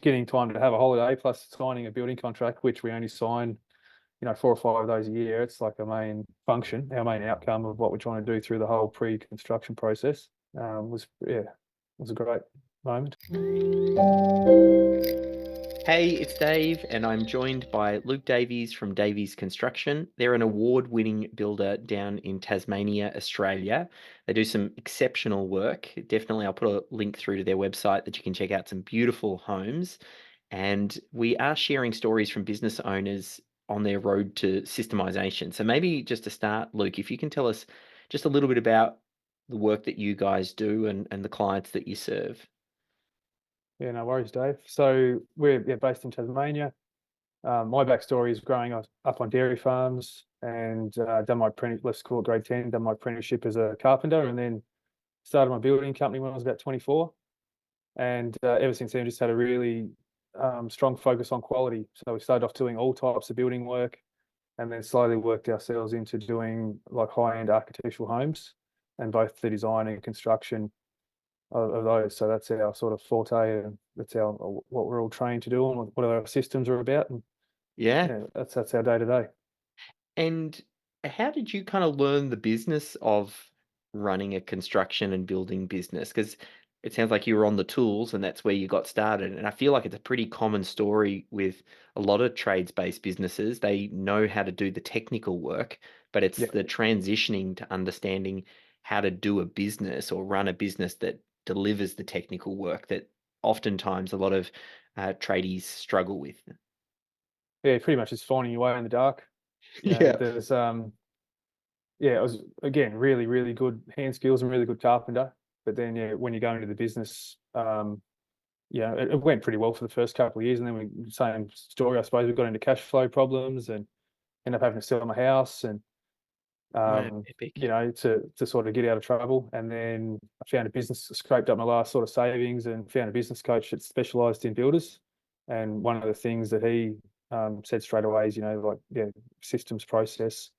getting time to have a holiday plus signing a building contract, which we only sign, 4 or 5 days a year. It's like a main function, our main outcome of what we're trying to do through the whole pre-construction process. Was a great moment. Hey, it's Dave, and I'm joined by Luke Davies from Davies Construction. They're an award-winning builder down in Tasmania, Australia. They do some exceptional work. Definitely, I'll put a link through to their website that you can check out some beautiful homes. And we are sharing stories from business owners on their road to systemization. So maybe just to start, Luke, if you can tell us just a little bit about the work that you guys do and the clients that you serve. Yeah, no worries, Dave. So we're based in Tasmania. My backstory is growing up on dairy farms and done my apprentice, let's call it grade 10, done my apprenticeship as a carpenter, and then started my building company when I was about 24. And ever since then, just had a really strong focus on quality. So we started off doing all types of building work, and then slowly worked ourselves into doing like high-end architectural homes, and both the design and construction of those. So that's our sort of forte, and that's our what we're all trained to do, and what our systems are about. And Yeah. yeah, that's our day to day. And how did you kind of learn the business of running a construction and building business? Because it sounds like you were on the tools and that's where you got started. And I feel like it's a pretty common story with a lot of trades-based businesses. They know how to do the technical work, but it's Yeah, the transitioning to understanding how to do a business or run a business that delivers the technical work that oftentimes a lot of tradies struggle with. yeah, pretty much just finding your way in the dark. Yeah. There's yeah, I was again really, really good hand skills and really good carpenter. But then yeah, when you go into the business, yeah, it went pretty well for the first couple of years, and then same story, I suppose. We got into cash flow problems and ended up having to sell my house, and Wow, um, epic. to sort of get out of trouble. And then I found a business, scraped up my last sort of savings, and found a business coach that specialised in builders. And one of the things that he said straight away is, like, yeah, systems process,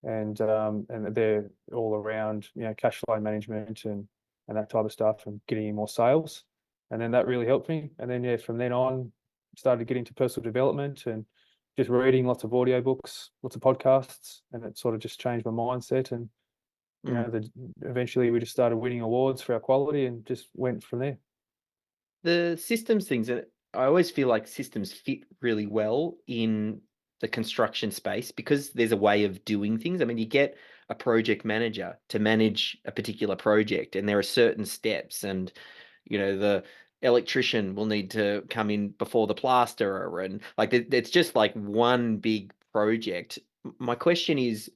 and they're all around, cash flow management and that type of stuff, and getting in more sales. And then that really helped me. And then yeah, from then on, started to get into personal development and just reading lots of audio books, lots of podcasts, and it sort of just changed my mindset. And Mm. eventually we just started winning awards for our quality and just went from there. The systems things that I always feel like systems fit really well in the construction space because there's a way of doing things. I mean, you get a project manager to manage a particular project, and there are certain steps, and the electrician will need to come in before the plasterer, and like it's just like one big project. My question is,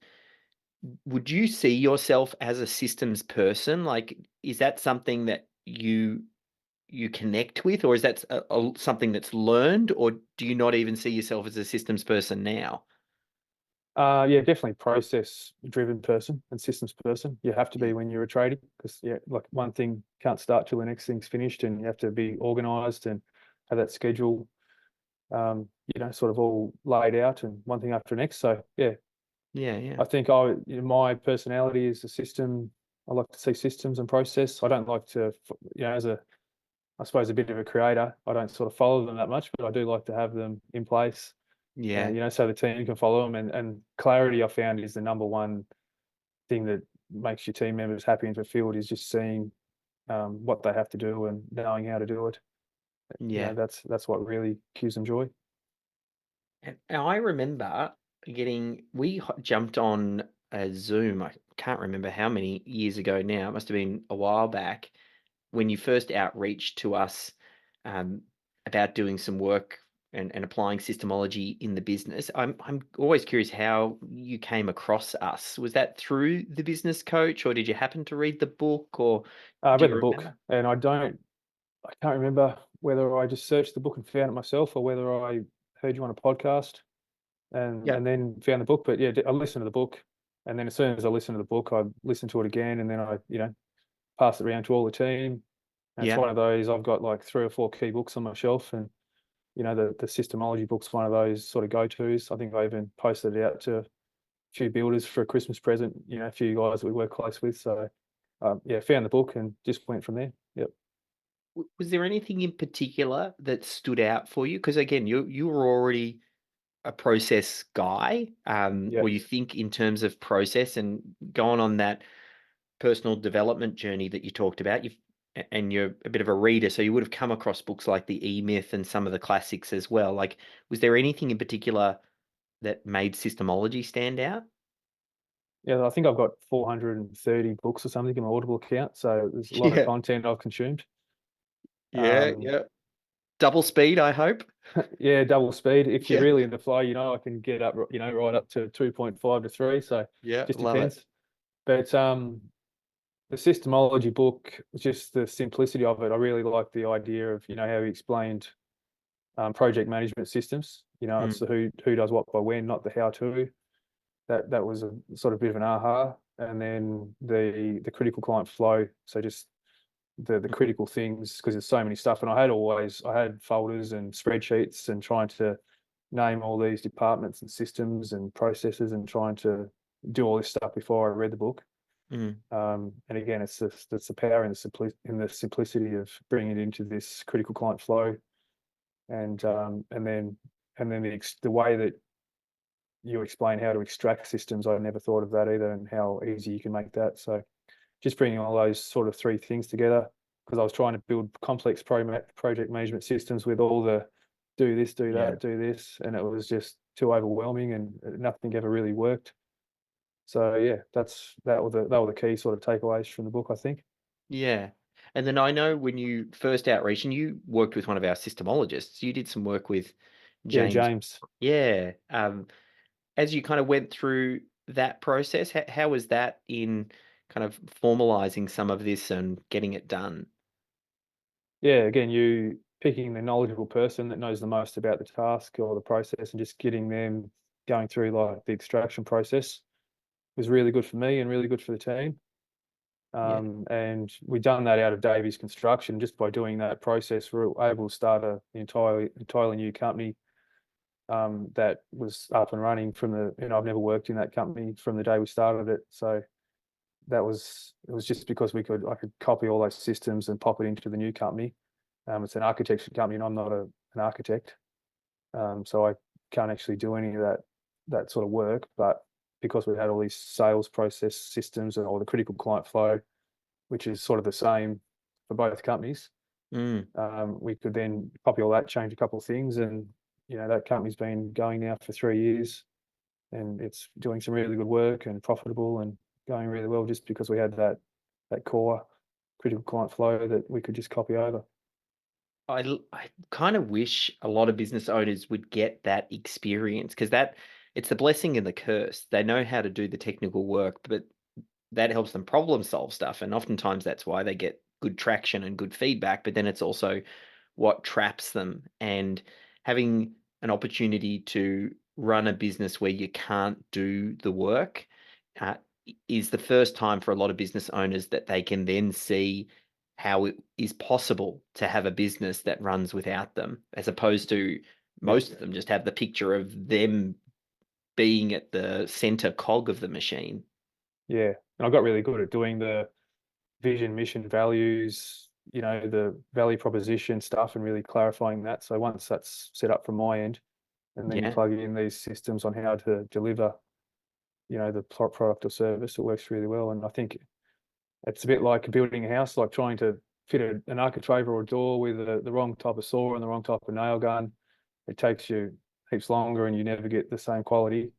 would you see yourself as a systems person? Like, is that something that you connect with, or is that something that's learned, or do you not even see yourself as a systems person now? Yeah, definitely process driven person and systems person. You have to Yeah. be when you're a tradie, because yeah, like one thing can't start till the next thing's finished, and you have to be organised and have that schedule, sort of all laid out and one thing after the next. So yeah, Yeah, yeah. I think my personality is a system. I like to see systems and process. I don't like to, as I suppose a bit of a creator, I don't sort of follow them that much, but I do like to have them in place, Yeah. so the team can follow them. And clarity, I found, is the number one thing that makes your team members happy and fulfilled, is just seeing what they have to do and knowing how to do it. Yeah. That's what really gives them joy. And I remember we jumped on a Zoom. I can't remember how many years ago now. It must have been a while back when you first outreached to us um, about doing some work and applying systemology in the business. I'm always curious how you came across us. Was that through the business coach, or did you happen to read the book, or I do read you the book, remember? and I can't remember whether I just searched the book and found it myself, or whether I heard you on a podcast Yeah. and then found the book. But yeah, I listened to the book, and then as soon as I listened to the book, I listened to it again, and then I passed it around to all the team. And it's Yeah. one of those, I've got like 3 or 4 key books on my shelf, and the Systemology book's one of those sort of go-tos. I think I even posted it out to a few builders for a Christmas present, a few guys that we work close with. So yeah, found the book and just went from there. Yep. Was there anything in particular that stood out for you? Because again, you were already a process guy, Yeah. or you think in terms of process and going on that personal development journey that you talked about. And you're a bit of a reader, so you would have come across books like the E-Myth and some of the classics as well. Like, was there anything in particular that made Systemology stand out? Yeah, I think I've got 430 books or something in my Audible account, so there's a lot of Yeah, content I've consumed. yeah, Um, yeah. Double speed, I hope. yeah, double speed. If you're Yeah, really in the flow, I can get up, right up to 2.5 to 3. So yeah, just love it. depends. But the systemology book, just the simplicity of it, I really like the idea of, how he explained project management systems. It's Mm, the who does what by when, not the how to. That was a sort of bit of an aha. And then the critical client flow. So just the mm, critical things, because there's so many stuff. And I had folders and spreadsheets and trying to name all these departments and systems and processes and trying to do all this stuff before I read the book. mm. And again, it's the power in the simplicity of bringing it into this critical client flow, and then the way that you explain how to extract systems. I never thought of that either, and how easy you can make that. So just bringing all those sort of three things together, because I was trying to build complex project management systems with all the do this, do Yeah. that, do this, and it was just too overwhelming, and nothing ever really worked. So yeah, that were the key sort of takeaways from the book, I think. Yeah. And then I know when you first outreach and you worked with one of our systemologists, you did some work with Yeah, James. James. Yeah. As you kind of went through that process, how was that in kind of formalizing some of this and getting it done? Yeah, again, you picking the knowledgeable person that knows the most about the task or the process, and just getting them going through like the extraction process was really good for me and really good for the team. Yeah. And we done that out of Davies Construction. Just by doing that process, we were able to start an entirely new company that was up and running from I've never worked in that company from the day we started it. So it was just because I could copy all those systems and pop it into the new company. It's an architecture company, and I'm not an architect, so I can't actually do any of that sort of work. But because we had all these sales process systems and all the critical client flow, which is sort of the same for both companies, Mm. we could then copy all that, change a couple of things, and that company's been going now for 3 years, and it's doing some really good work and profitable and going really well, just because we had that core critical client flow that we could just copy over. I kind of wish a lot of business owners would get that experience because it's the blessing and the curse. They know how to do the technical work, but that helps them problem solve stuff. And oftentimes that's why they get good traction and good feedback. But then it's also what traps them. And having an opportunity to run a business where you can't do the work uh, is the first time for a lot of business owners that they can then see how it is possible to have a business that runs without them, as opposed to Yeah, most of them just have the picture of them being at the center cog of the machine. yeah. And I got really good at doing the vision, mission, values, the value proposition stuff, and really clarifying that. So once that's set up from my end, and then you Yeah. plug in these systems on how to deliver, the product or service, it works really well. And I think it's a bit like building a house, like trying to fit an architrave or a door with the wrong type of saw and the wrong type of nail gun. It takes you heaps longer, and you never get the same quality.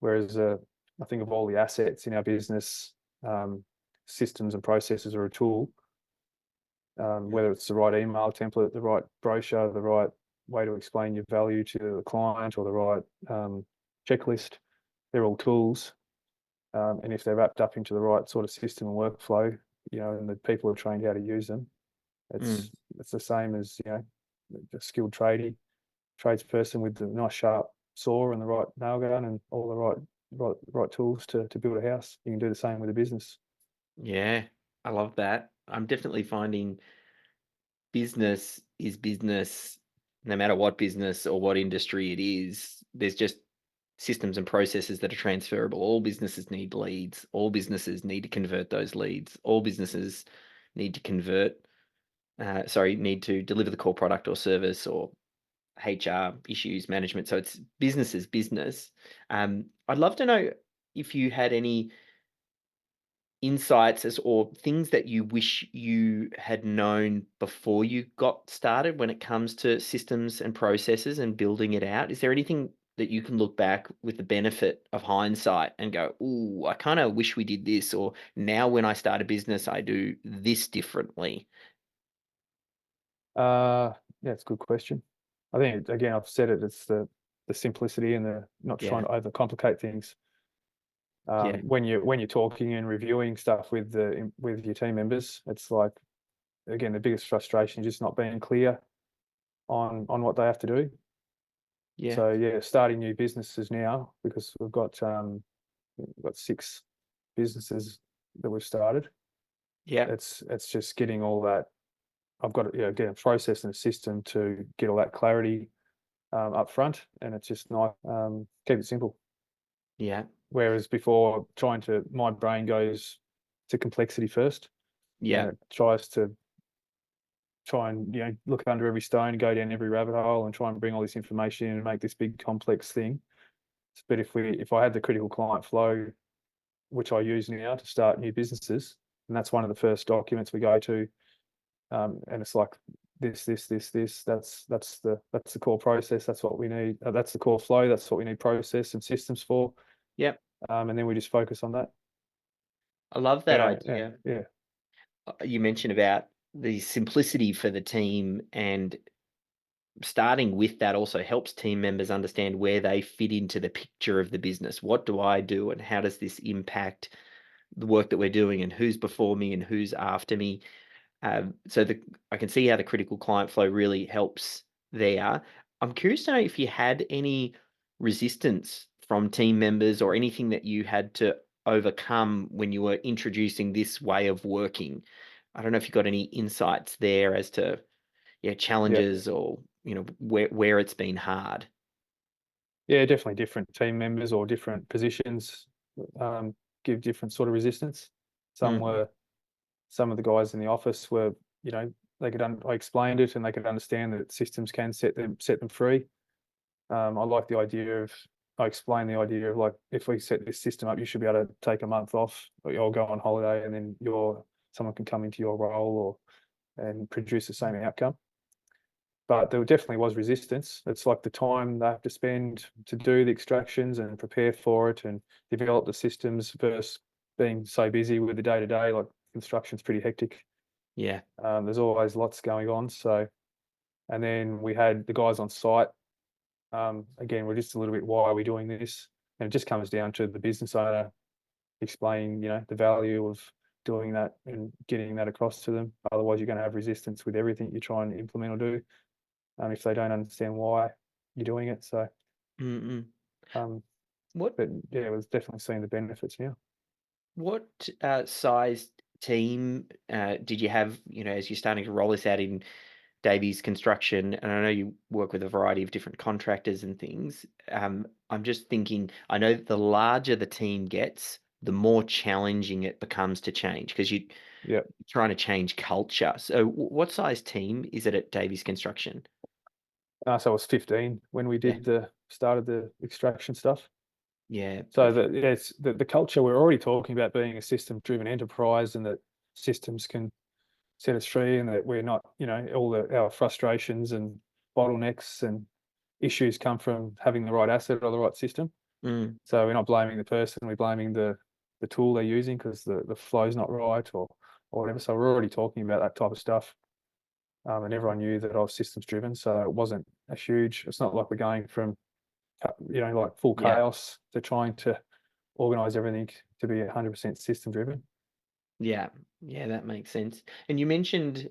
Whereas I think of all the assets in our business, um, systems and processes are a tool. Whether it's the right email template, the right brochure, the right way to explain your value to the client, or the right checklist, they're all tools. And if they're wrapped up into the right sort of system and workflow, and the people are trained how to use them, Mm. it's the same as a skilled tradesperson with the nice sharp saw and the right nail gun and all the right tools to build a house. You can do the same with a business. Yeah, I love that. I'm definitely finding business is business, no matter what business or what industry it is. There's just systems and processes that are transferable. All businesses need leads. All businesses need to convert those leads. All businesses need to convert need to deliver the core product or service, or HR issues management. So it's business as business. I'd love to know if you had any insights or things that you wish you had known before you got started when it comes to systems and processes and building it out. Is there anything that you can look back with the benefit of hindsight and go, "Ooh, I kind of wish we did this," or "Now when I start a business, I do this differently"? Yeah, it's a good question. I think again, I've said it. It's the simplicity and the not Yeah, trying to overcomplicate things. yeah, When you're talking and reviewing stuff with your team members, it's like again the biggest frustration is just not being clear on what they have to do. yeah, So yeah, starting new businesses now because we've got 6 businesses that we've started. yeah, It's just getting all that. I've got to, get a process and a system to get all that clarity up front, and it's just not keep it simple. yeah, Whereas before, my brain goes to complexity first, and yeah, it tries to try and look under every stone, go down every rabbit hole, and try and bring all this information in and make this big complex thing. But if I had the critical client flow, which I use now to start new businesses, and that's one of the first documents we go to, and it's like this, this, this, this. That's the core process. That's what we need. That's the core flow. That's what we need process and systems for. yeah. And then we just focus on that. I love that Yeah, yeah, idea. yeah, You mentioned about the simplicity for the team, and starting with that also helps team members understand where they fit into the picture of the business. What do I do, and how does this impact the work that we're doing, and who's before me and who's after me? So I can see how the critical client flow really helps there. I'm curious to know if you had any resistance from team members or anything that you had to overcome when you were introducing this way of working. I don't know if you got any insights there as to, yeah, yeah, challenges, or where it's been hard. yeah. Definitely different team members or different positions um, give different sort of resistance. Some Mm, were some of the guys in the office were, I explained it and they could understand that systems can set them free. I like the idea of, I explain the idea of like, if we set this system up, you should be able to take a month off or go on holiday and then someone can come into your role and produce the same outcome. But there definitely was resistance. It's like the time they have to spend to do the extractions and prepare for it and develop the systems versus being so busy with the day to day. Like construction's pretty hectic. yeah, There's always lots going on. So, and then we had the guys on site. Again, we're just a little bit, why are we doing this? And it just comes down to the business owner explaining, the value of doing that and getting that across to them. Otherwise, you're going to have resistance with everything you try and implement or do, if they don't understand why you're doing it. So, mm-mm. um, What but yeah, it was definitely seeing the benefits now. what size team did you have? As you're starting to roll this out in Davies Construction, and I know you work with a variety of different contractors and things. I'm just thinking, I know that the larger the team gets, the more challenging it becomes to change, because you're Yeah. trying to change culture. So, what size team is it at Davies Construction? So I was 15 when we Yeah, started the extraction stuff. yeah, So perfect. it's the culture, we're already talking about being a system-driven enterprise and that systems can set us free and that we're not, our frustrations and bottlenecks and issues come from having the right asset or the right system. Mm, So we're not blaming the person, we're blaming the tool they're using because the flow's not right or whatever. So we're already talking about that type of stuff. And everyone knew that I was systems driven. So it wasn't it's not like we're going from, like full yeah, chaos to trying to organize everything to be 100% system driven. yeah, yeah. That makes sense. And you mentioned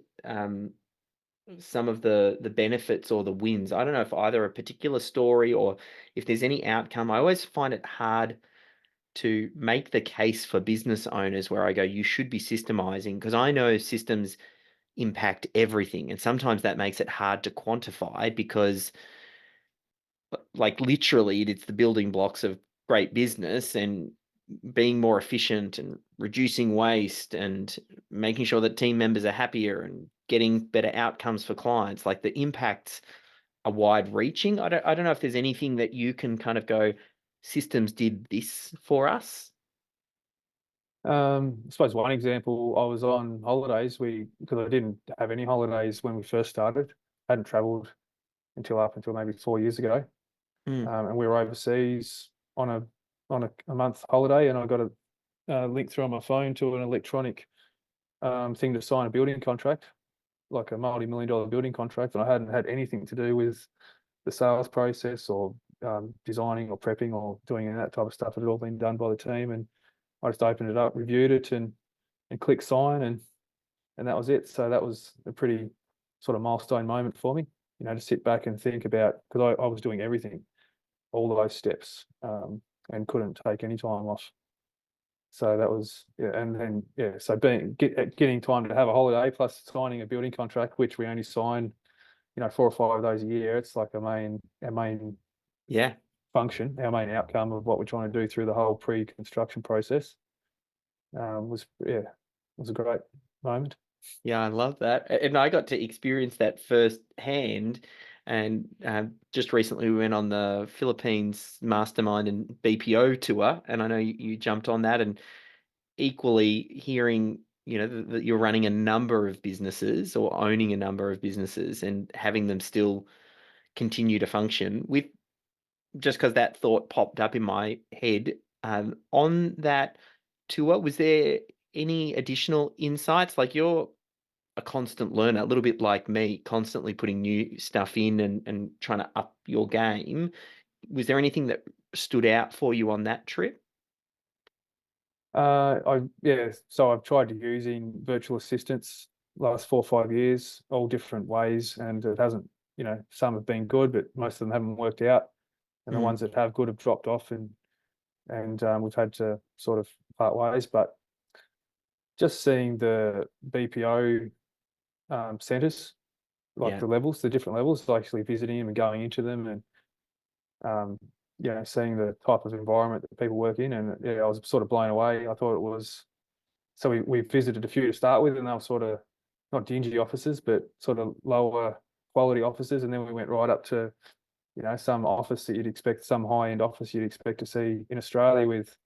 some of the benefits or the wins. I don't know if either a particular story or if there's any outcome. I always find it hard to make the case for business owners where I go, you should be systemizing, because I know systems impact everything. And sometimes that makes it hard to quantify, because like literally it's the building blocks of great business, and being more efficient and reducing waste and making sure that team members are happier and getting better outcomes for clients. Like the impacts are wide reaching. I don't know if there's anything that you can kind of go, systems did this for us. I suppose one example, I was on holidays. Because I didn't have any holidays when we first started, hadn't traveled until maybe 4 years ago. Mm. And we were overseas on a month holiday, and I got a link through on my phone to an electronic thing to sign a building contract, like a multi-million-dollar building contract, and I hadn't had anything to do with the sales process or designing or prepping or doing any of that type of stuff. It had all been done by the team, and I just opened it up, reviewed it, and clicked sign, and that was it. So that was a pretty sort of milestone moment for me, to sit back and think about, because I was doing everything, all those steps, and couldn't take any time off. So that was, yeah, and then so getting time to have a holiday plus signing a building contract, which we only sign, 4 or 5 days a year. It's like our main Yeah. function, our main outcome of what we're trying to do through the whole pre-construction process. Was a great moment. Yeah, I love that. And I got to experience that firsthand. And just recently we went on the Philippines Mastermind and BPO tour. And I know you jumped on that, and equally hearing, that you're running a number of businesses or owning a number of businesses and having them still continue to function with, just because that thought popped up in my head. On that tour, was there any additional insights? Like you're a constant learner, a little bit like me, constantly putting new stuff in and trying to up your game. Was there anything that stood out for you on that trip? So I've tried using virtual assistants last 4 or 5 years, all different ways, and it hasn't, some have been good, but most of them haven't worked out. And the Mm. ones that have good have dropped off, and we've had to sort of part ways. But just seeing the BPO centres, like Yeah. the different levels, actually visiting them and going into them, and um, seeing the type of environment that people work in, and I was sort of blown away. I thought it was, so we visited a few to start with, and they were sort of not dingy offices, but sort of lower quality offices, and then we went right up to, some office that you'd expect, some high-end office you'd expect to see in Australia, with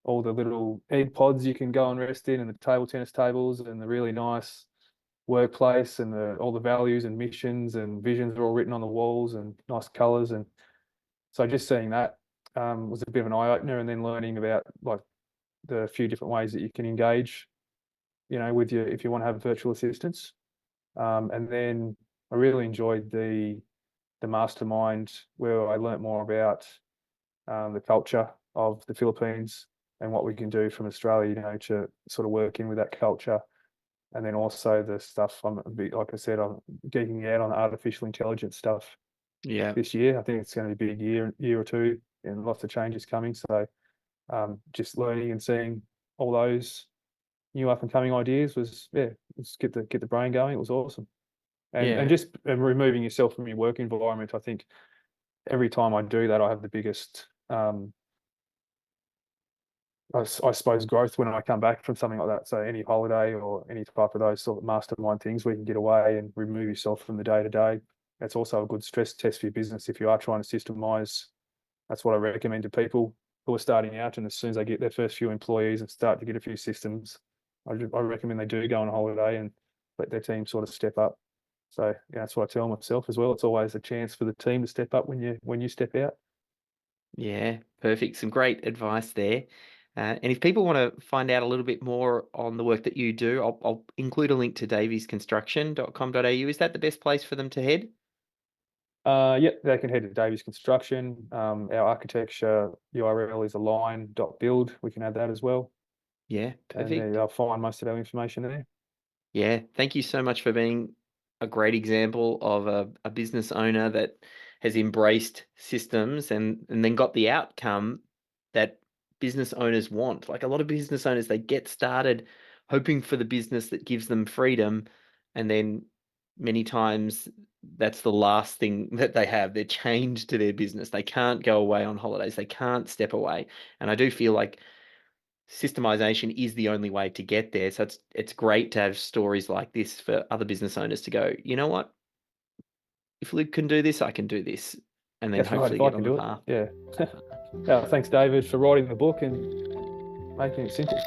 all the little egg pods you can go and rest in, and the table tennis tables, and the really nice workplace, and all the values and missions and visions are all written on the walls, and nice colors. And so just seeing that was a bit of an eye opener, and then learning about like the few different ways that you can engage, with your, if you want to have virtual assistants. And then I really enjoyed the mastermind, where I learnt more about the culture of the Philippines and what we can do from Australia, to sort of work in with that culture. And then also the stuff, like I said, I'm geeking out on artificial intelligence stuff Yeah. this year. I think it's going to be a big year or two, and lots of changes coming. So just learning and seeing all those new up and coming ideas was, let's get the brain going. It was awesome. And Yeah. just removing yourself from your work environment. I think every time I do that, I have the biggest, I suppose, growth when I come back from something like that. So any holiday or any type of those sort of mastermind things where you can get away and remove yourself from the day to day. That's also a good stress test for your business if you are trying to systemize. That's what I recommend to people who are starting out, and as soon as they get their first few employees and start to get a few systems, I recommend they do go on a holiday and let their team sort of step up. So that's what I tell myself as well. It's always a chance for the team to step up when you step out. Yeah, perfect. Some great advice there. And if people want to find out a little bit more on the work that you do, I'll include a link to daviesconstruction.com.au. Is that the best place for them to head? Yep, they can head to Davies Construction. Our architecture URL is align.build. We can add that as well. Yeah, And perfect. they'll find most of our information there. Yeah, thank you so much for being a great example of a business owner that has embraced systems and then got the outcome that business owners want. Like a lot of business owners, they get started hoping for the business that gives them freedom, and then many times that's the last thing that they have. They're chained to their business. They can't go away on holidays. They can't step away. And I do feel like systemization is the only way to get there. So it's great to have stories like this for other business owners to go, you know what? If Luke can do this, I can do this. And then That's right. hopefully If I get can on the do path. it, yeah. Yeah. Thanks, David, for writing the book and making it simple.